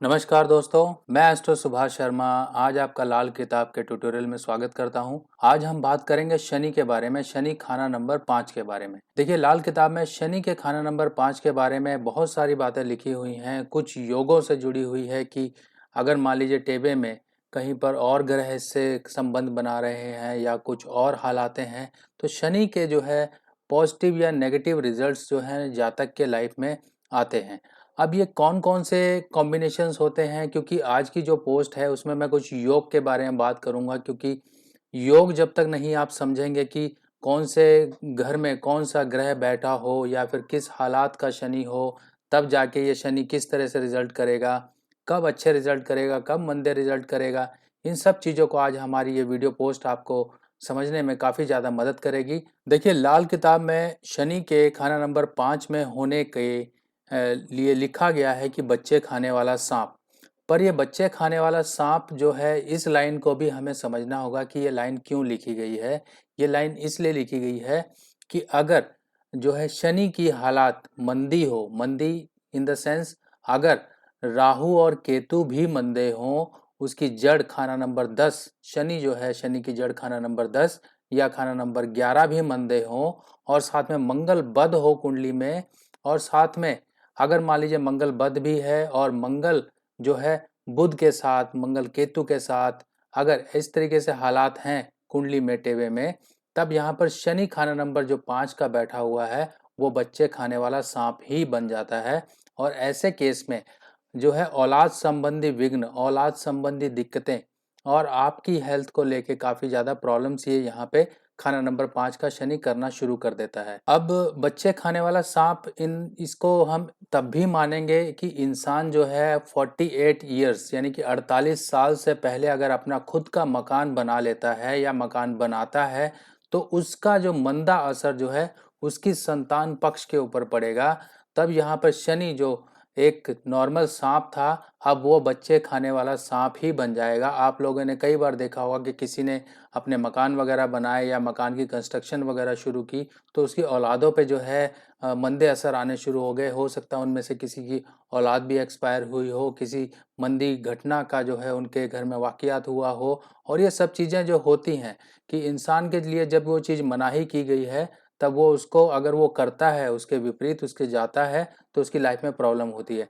नमस्कार दोस्तों, मैं एस्ट्रो सुभाष शर्मा आज आपका लाल किताब के ट्यूटोरियल में स्वागत करता हूं। आज हम बात करेंगे शनि के बारे में, शनि खाना नंबर 5 के बारे में। देखिए, लाल किताब में शनि के खाना नंबर 5 के बारे में बहुत सारी बातें लिखी हुई हैं। कुछ योगों से जुड़ी हुई है कि अगर मान लीजिए टेबे में कहीं पर और ग्रह से संबंध बना रहे हैं या कुछ और हालातें हैं, तो शनि के जो है पॉजिटिव या नेगेटिव रिजल्ट्स जो हैं जातक के लाइफ में आते हैं। अब ये कौन-कौन से कॉम्बिनेशंस होते हैं, क्योंकि आज की जो पोस्ट है उसमें मैं कुछ योग के बारे में बात करूंगा, क्योंकि योग जब तक नहीं आप समझेंगे कि कौन से घर में कौन सा ग्रह बैठा हो या फिर किस हालात का शनि हो, तब जाके ये शनि किस तरह से रिजल्ट करेगा, कब अच्छे रिजल्ट करेगा, कब मंदे रिजल्ट करेगा। इन सब चीज़ों को आज हमारी ये वीडियो पोस्ट आपको समझने में काफ़ी ज़्यादा मदद करेगी। देखिए, लाल किताब में शनि के खाना नंबर 5 में होने के लिए लिखा गया है कि बच्चे खाने वाला सांप। पर ये बच्चे खाने वाला सांप जो है, इस लाइन को भी हमें समझना होगा कि ये लाइन क्यों लिखी गई है। ये लाइन इसलिए लिखी गई है कि अगर जो है शनि की हालात मंदी हो, मंदी इन द सेंस अगर राहु और केतु भी मंदे हों, उसकी जड़ खाना नंबर 10, शनि जो है शनि की जड़ खाना नंबर 10 या खाना नंबर 11 भी मंदे हों, और साथ में मंगल बद हो कुंडली में, और साथ में अगर मान लीजिए मंगल बद भी है और मंगल जो है बुध के साथ, मंगल केतु के साथ अगर इस तरीके से हालात हैं कुंडली में टेवे में, तब यहाँ पर शनि खाना नंबर जो 5 का बैठा हुआ है वो बच्चे खाने वाला सांप ही बन जाता है। और ऐसे केस में जो है औलाद संबंधी विघ्न, औलाद संबंधी दिक्कतें और आपकी हेल्थ को लेके काफ़ी ज़्यादा प्रॉब्लम्स ये यहाँ पे खाना नंबर 5 का शनि करना शुरू कर देता है। अब बच्चे खाने वाला सांप, इन इसको हम तब भी मानेंगे कि इंसान जो है 48 ईयर्स यानी कि 48 साल से पहले अगर अपना खुद का मकान बना लेता है या मकान बनाता है, तो उसका जो मंदा असर जो है उसकी संतान पक्ष के ऊपर पड़ेगा। तब यहाँ पर शनि जो एक नॉर्मल सांप था, अब वो बच्चे खाने वाला सांप ही बन जाएगा। आप लोगों ने कई बार देखा होगा कि किसी ने अपने मकान वगैरह बनाए या मकान की कंस्ट्रक्शन वगैरह शुरू की, तो उसकी औलादों पे जो है मंदे असर आने शुरू हो गए। हो सकता है उनमें से किसी की औलाद भी एक्सपायर हुई हो, किसी मंदी घटना का जो है उनके घर में वाक़यात हुआ हो। और ये सब चीज़ें जो होती हैं कि इंसान के लिए जब वो चीज़ मनाही की गई है, तब वो उसको अगर वो करता है, उसके विपरीत उसके जाता है, तो उसकी लाइफ में प्रॉब्लम होती है।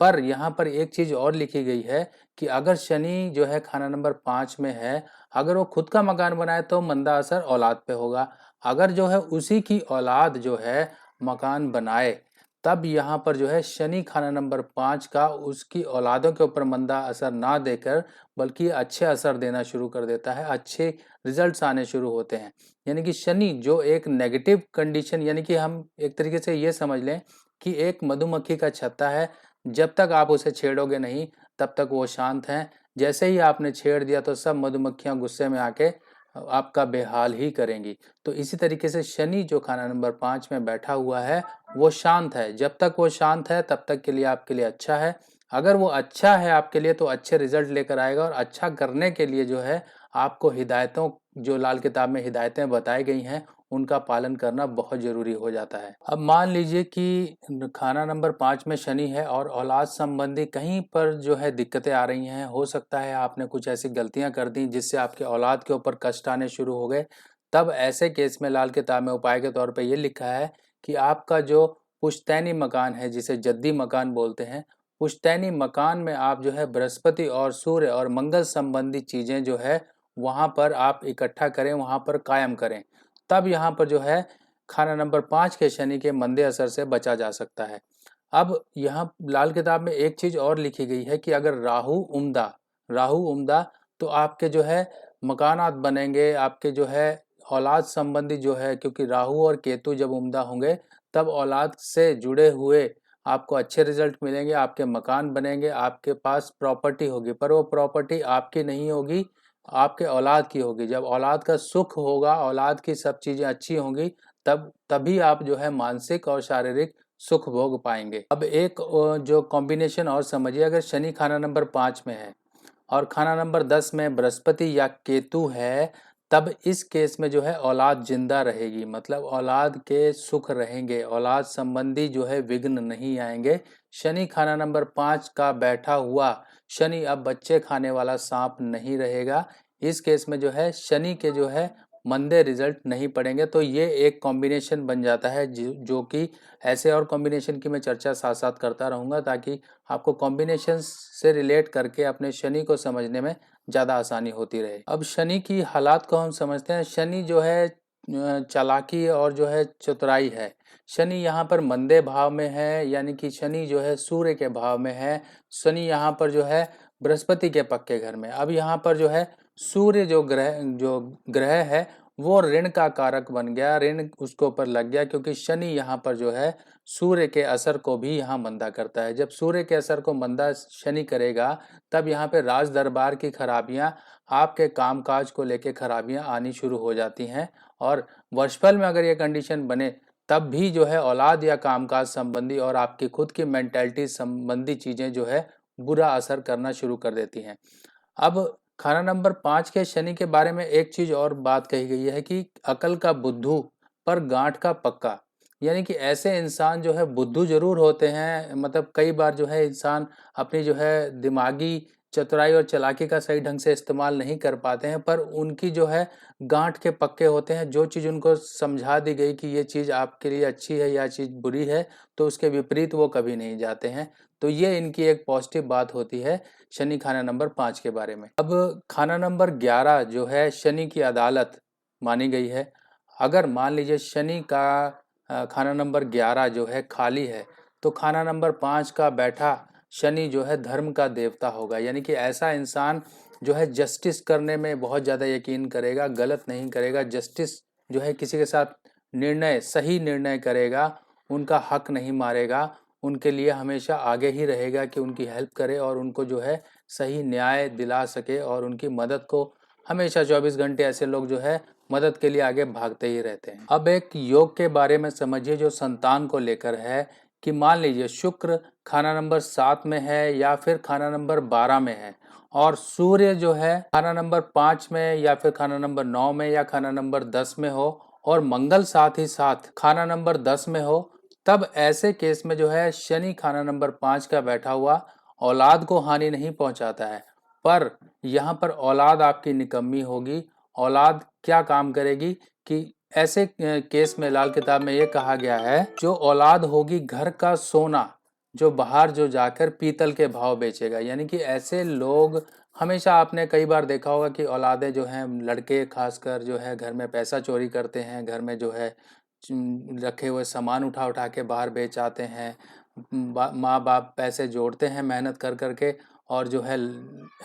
पर यहाँ पर एक चीज़ और लिखी गई है कि अगर शनि जो है खाना नंबर 5 में है, अगर वो खुद का मकान बनाए तो मंदा असर औलाद पे होगा। अगर जो है उसी की औलाद जो है मकान बनाए, तब यहाँ पर जो है शनि खाना नंबर 5 का उसकी औलादों के ऊपर मंदा असर ना देकर बल्कि अच्छे असर देना शुरू कर देता है, अच्छे रिजल्ट्स आने शुरू होते हैं। यानी कि शनि जो एक नेगेटिव कंडीशन, यानी कि हम एक तरीके से ये समझ लें कि एक मधुमक्खी का छत्ता है, जब तक आप उसे छेड़ोगे नहीं तब तक वो शांत हैं। जैसे ही आपने छेड़ दिया तो सब मधुमक्खियां गुस्से में आके आपका बेहाल ही करेंगी। तो इसी तरीके से शनि जो खाना नंबर 5 में बैठा हुआ है वो शांत है। जब तक वो शांत है तब तक के लिए आपके लिए अच्छा है। अगर वो अच्छा है आपके लिए तो अच्छे रिजल्ट लेकर आएगा, और अच्छा करने के लिए जो है आपको हिदायतों, जो लाल किताब में हिदायतें बताई गई हैं, उनका पालन करना बहुत ज़रूरी हो जाता है। अब मान लीजिए कि खाना नंबर 5 में शनि है और औलाद संबंधी कहीं पर जो है दिक्कतें आ रही हैं। हो सकता है आपने कुछ ऐसी गलतियां कर दी जिससे आपके औलाद के ऊपर कष्ट आने शुरू हो गए। तब ऐसे केस में लाल किताब में उपाय के तौर पे ये लिखा है कि आपका जो पुश्तैनी मकान है, जिसे जद्दी मकान बोलते हैं, पुश्तैनी मकान में आप जो है बृहस्पति और सूर्य और मंगल संबंधी चीज़ें जो है वहाँ पर आप इकट्ठा करें, वहाँ पर कायम करें। तब यहाँ पर जो है खाना नंबर 5 के शनि के मंदे असर से बचा जा सकता है। अब यहाँ लाल किताब में एक चीज़ और लिखी गई है कि अगर राहु उम्दा तो आपके जो है मकानात बनेंगे, आपके जो है औलाद संबंधी जो है, क्योंकि राहु और केतु जब उम्दा होंगे तब औलाद से जुड़े हुए आपको अच्छे रिजल्ट मिलेंगे, आपके मकान बनेंगे, आपके पास प्रॉपर्टी होगी। पर वो प्रॉपर्टी आपकी नहीं होगी, आपके औलाद की होगी। जब औलाद का सुख होगा, औलाद की सब चीज़ें अच्छी होंगी, तभी आप जो है मानसिक और शारीरिक सुख भोग पाएंगे। अब एक जो कॉम्बिनेशन और समझिए, अगर शनि खाना नंबर 5 में है और खाना नंबर 10 में बृहस्पति या केतु है, तब इस केस में जो है औलाद जिंदा रहेगी, मतलब औलाद के सुख रहेंगे, औलाद संबंधी जो है विघ्न नहीं आएंगे। शनि खाना नंबर 5 का बैठा हुआ शनि अब बच्चे खाने वाला सांप नहीं रहेगा। इस केस में जो है शनि के जो है मंदे रिजल्ट नहीं पड़ेंगे। तो ये एक कॉम्बिनेशन बन जाता है जो कि ऐसे और कॉम्बिनेशन की मैं चर्चा साथ साथ करता रहूँगा, ताकि आपको कॉम्बिनेशन से रिलेट करके अपने शनि को समझने में ज़्यादा आसानी होती रहे। अब शनि की हालात को हम समझते हैं। शनि जो है चालाकी और जो है चतुराई है। शनि यहाँ पर मंदे भाव में है, यानी कि शनि जो है सूर्य के भाव में है। शनि यहाँ पर जो है बृहस्पति के पक्के घर में। अब यहाँ पर जो है सूर्य जो ग्रह है वो ऋण का कारक बन गया, ऋण उसके ऊपर लग गया, क्योंकि शनि यहाँ पर जो है सूर्य के असर को भी यहाँ मंदा करता है। जब सूर्य के असर को मंदा शनि करेगा तब यहाँ पे राज दरबार की खराबियां, आपके कामकाज को लेके खराबियां आनी शुरू हो जाती हैं। और वर्षफल में अगर ये कंडीशन बने तब भी जो है औलाद या कामकाज संबंधी और आपकी खुद की मेंटेलिटी संबंधी चीजें जो है बुरा असर करना शुरू कर देती हैं। अब खाना नंबर 5 के शनि के बारे में एक चीज और बात कही गई है कि अकल का बुद्धू पर गांठ का पक्का, यानी कि ऐसे इंसान जो है बुद्धू जरूर होते हैं, मतलब कई बार जो है इंसान अपनी जो है दिमागी चतुराई और चालाकी का सही ढंग से इस्तेमाल नहीं कर पाते हैं, पर उनकी जो है गांठ के पक्के होते हैं। जो चीज़ उनको समझा दी गई कि ये चीज़ आपके लिए अच्छी है या चीज़ बुरी है, तो उसके विपरीत वो कभी नहीं जाते हैं। तो ये इनकी एक पॉजिटिव बात होती है शनि खाना नंबर 5 के बारे में। अब खाना नंबर 11 जो है शनि की अदालत मानी गई है। अगर मान लीजिए शनि का खाना नंबर 11 जो है खाली है, तो खाना नंबर 5 का बैठा शनि जो है धर्म का देवता होगा, यानी कि ऐसा इंसान जो है जस्टिस करने में बहुत ज़्यादा यकीन करेगा, गलत नहीं करेगा। जस्टिस जो है किसी के साथ निर्णय सही निर्णय करेगा, उनका हक नहीं मारेगा, उनके लिए हमेशा आगे ही रहेगा कि उनकी हेल्प करे और उनको जो है सही न्याय दिला सके और उनकी मदद को हमेशा 24 घंटे ऐसे लोग जो है मदद के लिए आगे भागते ही रहते हैं। अब एक योग के बारे में समझिए जो संतान को लेकर है, कि मान लीजिए शुक्र खाना नंबर 7 में है या फिर खाना नंबर 12 में है, और सूर्य जो है खाना नंबर 5 में या फिर खाना नंबर 9 में या खाना नंबर 10 में हो, और मंगल साथ ही साथ खाना नंबर 10 में हो, तब ऐसे केस में जो है शनि खाना नंबर 5 का बैठा हुआ औलाद को हानि नहीं पहुंचाता है, पर यहाँ पर औलाद आपकी निकम्मी होगी। औलाद क्या काम करेगी कि ऐसे केस में लाल किताब में ये कहा गया है, जो औलाद होगी घर का सोना, जो बाहर जो जाकर पीतल के भाव बेचेगा। यानी कि ऐसे लोग हमेशा, आपने कई बार देखा होगा कि औलादें जो हैं, लड़के खासकर जो है घर में पैसा चोरी करते हैं, घर में जो है रखे हुए सामान उठा उठा के बाहर बेच आते हैं। माँ बाप पैसे जोड़ते हैं मेहनत कर करके, और जो है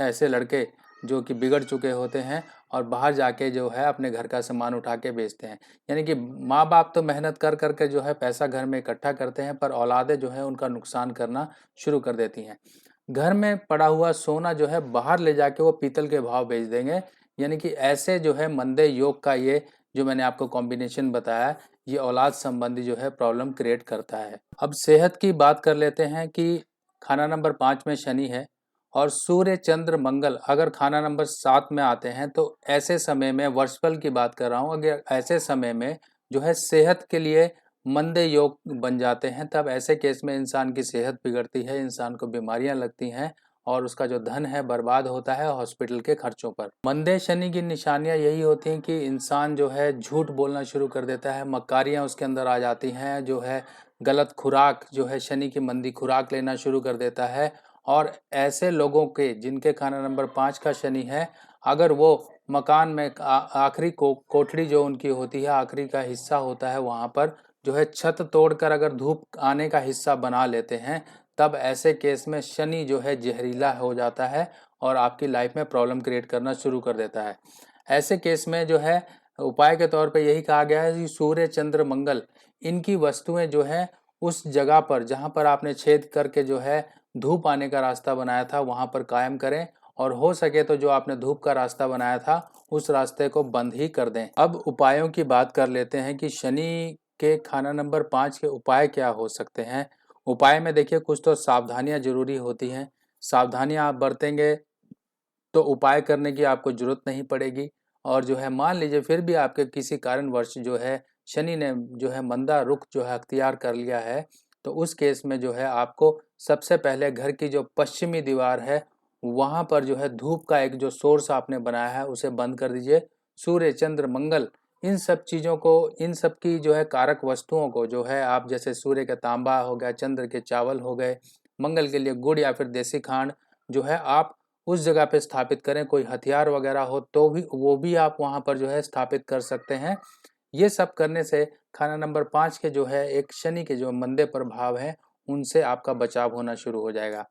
ऐसे लड़के जो कि बिगड़ चुके होते हैं और बाहर जाके जो है अपने घर का सामान उठा के बेचते हैं। यानी कि माँ बाप तो मेहनत कर करके जो है पैसा घर में इकट्ठा करते हैं, पर औलादें जो है उनका नुकसान करना शुरू कर देती हैं। घर में पड़ा हुआ सोना जो है बाहर ले जाके वो पीतल के भाव बेच देंगे। यानी कि ऐसे जो है मंदे योग का ये जो मैंने आपको कॉम्बिनेशन बताया, ये औलाद संबंधी जो है प्रॉब्लम क्रिएट करता है। अब सेहत की बात कर लेते हैं कि खाना नंबर 5 में शनि है और सूर्य चंद्र मंगल अगर खाना नंबर 7 में आते हैं, तो ऐसे समय में, वर्षफल की बात कर रहा हूँ, अगर ऐसे समय में जो है सेहत के लिए मंदे योग बन जाते हैं, तब ऐसे केस में इंसान की सेहत बिगड़ती है, इंसान को बीमारियां लगती हैं और उसका जो धन है बर्बाद होता है हॉस्पिटल के खर्चों पर। मंदे शनि की निशानियां यही होती हैं कि इंसान जो है झूठ बोलना शुरू कर देता है, मक्कारियां उसके अंदर आ जाती हैं, जो है गलत खुराक, जो है शनि की मंदी खुराक लेना शुरू कर देता है। और ऐसे लोगों के जिनके खाना नंबर 5 का शनि है, अगर वो मकान में आखिरी कोठरी जो उनकी होती है, आखिरी का हिस्सा होता है, वहाँ पर जो है छत तोड़कर अगर धूप आने का हिस्सा बना लेते हैं, तब ऐसे केस में शनि जो है जहरीला हो जाता है और आपकी लाइफ में प्रॉब्लम क्रिएट करना शुरू कर देता है। ऐसे केस में जो है उपाय के तौर पे यही कहा गया है कि सूर्य चंद्र मंगल इनकी वस्तुएं जो है उस जगह पर जहां पर आपने छेद करके जो है धूप आने का रास्ता बनाया था वहां पर कायम करें, और हो सके तो जो आपने धूप का रास्ता बनाया था उस रास्ते को बंद ही कर दें। अब उपायों की बात कर लेते हैं कि शनि के खाना नंबर 5 के उपाय क्या हो सकते हैं। उपाय में देखिए कुछ तो सावधानियां जरूरी होती हैं। सावधानियां आप बरतेंगे तो उपाय करने की आपको जरूरत नहीं पड़ेगी, और जो है मान लीजिए फिर भी आपके किसी कारणवश जो है शनि ने जो है मंदा रुख जो है अख्तियार कर लिया है, तो उस केस में जो है आपको सबसे पहले घर की जो पश्चिमी दीवार है वहाँ पर जो है धूप का एक जो सोर्स आपने बनाया है उसे बंद कर दीजिए। सूर्य, चंद्र, मंगल, इन सब चीज़ों को, इन सब की जो है कारक वस्तुओं को जो है आप, जैसे सूर्य का तांबा हो गया, चंद्र के चावल हो गए, मंगल के लिए गुड़ या फिर देसी खांड जो है आप उस जगह पे स्थापित करें। कोई हथियार वगैरह हो तो भी वो भी आप वहाँ पर जो है स्थापित कर सकते हैं। ये सब करने से खाना नंबर 5 के जो है एक शनि के जो मंदे प्रभाव हैं उनसे आपका बचाव होना शुरू हो जाएगा।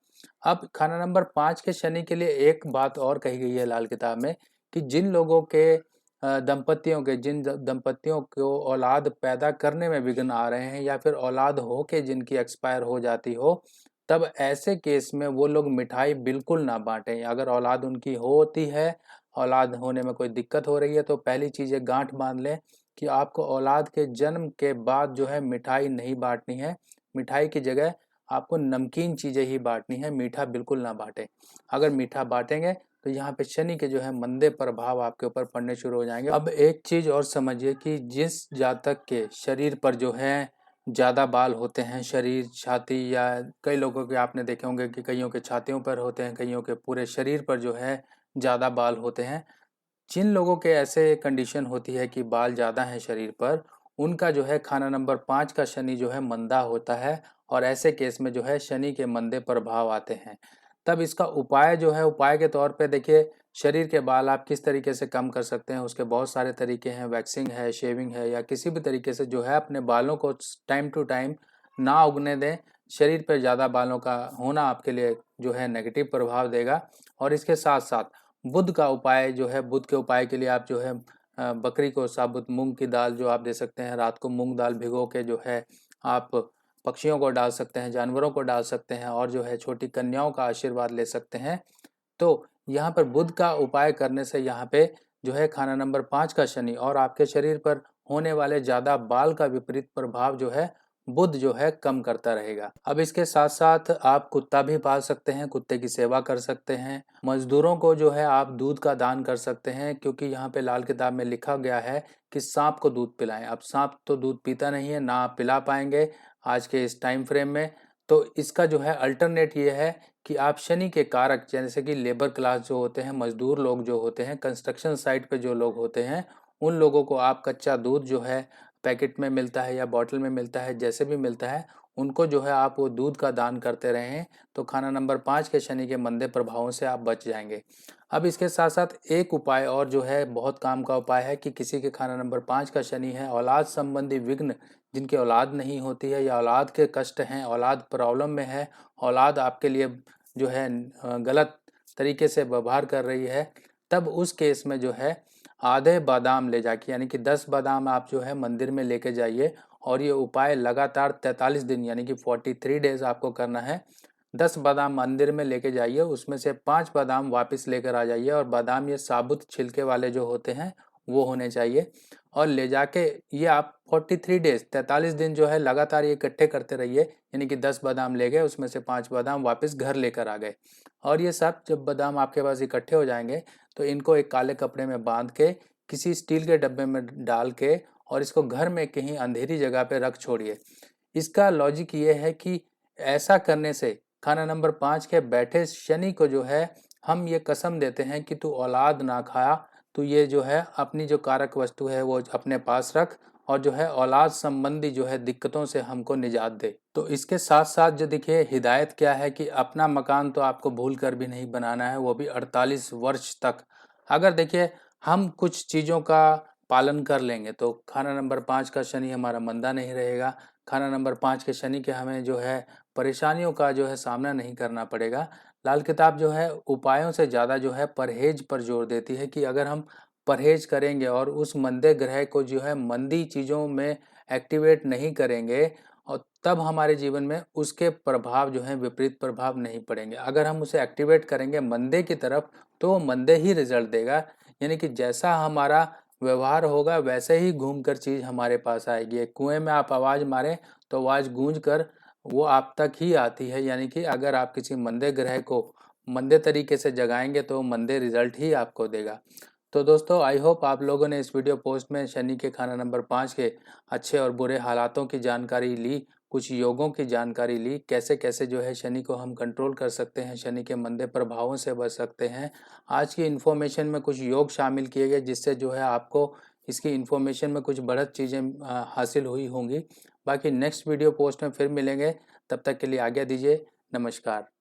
अब खाना नंबर 5 के शनि के लिए एक बात और कही गई है लाल किताब में कि जिन लोगों के जिन दंपतियों को औलाद पैदा करने में विघ्न आ रहे हैं या फिर औलाद हो के जिनकी एक्सपायर हो जाती हो, तब ऐसे केस में वो लोग मिठाई बिल्कुल ना बांटें। अगर औलाद उनकी होती है, औलाद होने में कोई दिक्कत हो रही है, तो पहली चीज़ ये गांठ बांध लें कि आपको औलाद के जन्म के बाद जो है मिठाई नहीं बांटनी है। मिठाई की जगह आपको नमकीन चीज़ें ही बांटनी है, मीठा बिल्कुल ना बांटें। अगर मीठा बांटेंगे तो यहाँ पे शनि के जो है मंदे प्रभाव आपके ऊपर पड़ने शुरू हो जाएंगे। अब एक चीज़ और समझिए कि जिस जातक के शरीर पर जो है ज़्यादा बाल होते हैं, शरीर, छाती, या कई लोगों के आपने देखे होंगे कि कईयों के छातियों पर होते हैं, कईयों के पूरे शरीर पर जो है ज़्यादा बाल होते हैं। जिन लोगों के ऐसे कंडीशन होती है कि बाल ज़्यादा हैं शरीर पर, उनका जो है खाना नंबर 5 का शनि जो है मंदा होता है और ऐसे केस में जो है शनि के मंदे प्रभाव आते हैं। तब इसका उपाय जो है, उपाय के तौर पे देखिए, शरीर के बाल आप किस तरीके से कम कर सकते हैं, उसके बहुत सारे तरीके हैं। वैक्सिंग है, शेविंग है, या किसी भी तरीके से जो है अपने बालों को टाइम टू टाइम ना उगने दें। शरीर पर ज़्यादा बालों का होना आपके लिए जो है नेगेटिव प्रभाव देगा। और इसके साथ साथ बुध का उपाय जो है, बुध के उपाय के लिए आप जो है बकरी को साबुत मूंग की दाल जो आप दे सकते हैं, रात को मूंग दाल भिगो के जो है आप पक्षियों को डाल सकते हैं, जानवरों को डाल सकते हैं, और जो है छोटी कन्याओं का आशीर्वाद ले सकते हैं। तो यहाँ पर बुध का उपाय करने से यहाँ पे जो है खाना नंबर 5 का शनि और आपके शरीर पर होने वाले ज़्यादा बाल का विपरीत प्रभाव जो है बुध जो है कम करता रहेगा। अब इसके साथ साथ आप कुत्ता भी पाल सकते हैं, कुत्ते की सेवा कर सकते हैं। मजदूरों को जो है आप दूध का दान कर सकते हैं, क्योंकि यहाँ पे लाल किताब में लिखा गया है कि सांप को दूध पिलाएं। अब सांप तो दूध पीता नहीं है, ना आप पिला पाएंगे आज के इस टाइम फ्रेम में। तो इसका जो है अल्टरनेट ये है कि आप शनि के कारक, जैसे कि लेबर क्लास जो होते हैं, मजदूर लोग जो होते हैं, कंस्ट्रक्शन साइट पे जो लोग होते हैं, उन लोगों को आप कच्चा दूध जो है पैकेट में मिलता है या बॉटल में मिलता है, जैसे भी मिलता है, उनको जो है आप वो दूध का दान करते रहें, तो खाना नंबर 5 के शनि के मंदे प्रभावों से आप बच जाएंगे। अब इसके साथ साथ एक उपाय और जो है बहुत काम का उपाय है कि किसी के खाना नंबर 5 का शनि है, औलाद संबंधी विघ्न, जिनकी औलाद नहीं होती है या औलाद के कष्ट हैं, औलाद प्रॉब्लम में है, औलाद आपके लिए जो है गलत तरीके से व्यवहार कर रही है, तब उस केस में जो है आधे बादाम ले जाके, यानी कि 10 बादाम आप जो है मंदिर में लेके जाइए, और ये उपाय लगातार 43 दिन यानी कि 43 डेज आपको करना है। 10 बादाम मंदिर में लेके जाइए, उसमें से 5 बादाम वापस लेकर आ जाइए, और बादाम ये साबुत छिलके वाले जो होते हैं वो होने चाहिए, और ले जाके ये आप 43 डेज 43 दिन जो है लगातार ये इकट्ठे करते रहिए। यानी कि 10 बादाम ले गए, उसमें से 5 बादाम वापस घर लेकर आ गए, और ये सब जब बादाम आपके पास इकट्ठे हो जाएंगे तो इनको एक काले कपड़े में बांध के किसी स्टील के डब्बे में डाल के और इसको घर में कहीं अंधेरी जगह पे रख छोड़िए। इसका लॉजिक ये है कि ऐसा करने से खाना नंबर 5 के बैठे शनि को जो है हम ये कसम देते हैं कि तू औलाद ना खाया, तो ये जो है अपनी जो कारक वस्तु है वो अपने पास रख, और जो है औलाद संबंधी जो है दिक्कतों से हमको निजात दे। तो इसके साथ साथ जो देखिए हिदायत क्या है कि अपना मकान तो आपको भूल कर भी नहीं बनाना है, वो भी 48 वर्ष तक। अगर देखिए हम कुछ चीज़ों का पालन कर लेंगे तो खाना नंबर 5 का शनि हमारा मंदा नहीं रहेगा। खाना नंबर 5 के शनि के हमें जो है परेशानियों का जो है सामना नहीं करना पड़ेगा। लाल किताब जो है उपायों से ज़्यादा जो है परहेज पर जोर देती है कि अगर हम परहेज करेंगे और उस मंदे ग्रह को जो है मंदी चीज़ों में एक्टिवेट नहीं करेंगे, और तब हमारे जीवन में उसके प्रभाव जो हैं विपरीत प्रभाव नहीं पड़ेंगे। अगर हम उसे एक्टिवेट करेंगे मंदे की तरफ तो वो मंदे ही रिजल्ट देगा, यानी कि जैसा हमारा व्यवहार होगा वैसे ही घूम कर चीज़ हमारे पास आएगी। एक कुएं में आप आवाज़ मारें तो आवाज़ गूंज कर वो आप तक ही आती है, यानी कि अगर आप किसी मंदे ग्रह को मंदे तरीके से जगाएंगे तो मंदे रिजल्ट ही आपको देगा। तो दोस्तों आई होप आप लोगों ने इस वीडियो पोस्ट में शनि के खाना नंबर 5 के अच्छे और बुरे हालातों की जानकारी ली, कुछ योगों की जानकारी ली, कैसे कैसे जो है शनि को हम कंट्रोल कर सकते हैं, शनि के मंदे प्रभावों से बच सकते हैं। आज की इन्फॉर्मेशन में कुछ योग शामिल किए गए जिससे जो है आपको इसकी इन्फॉर्मेशन में कुछ बढ़त चीज़ें हासिल हुई होंगी। बाकी नेक्स्ट वीडियो पोस्ट में फिर मिलेंगे, तब तक के लिए आज्ञा दीजिए। नमस्कार।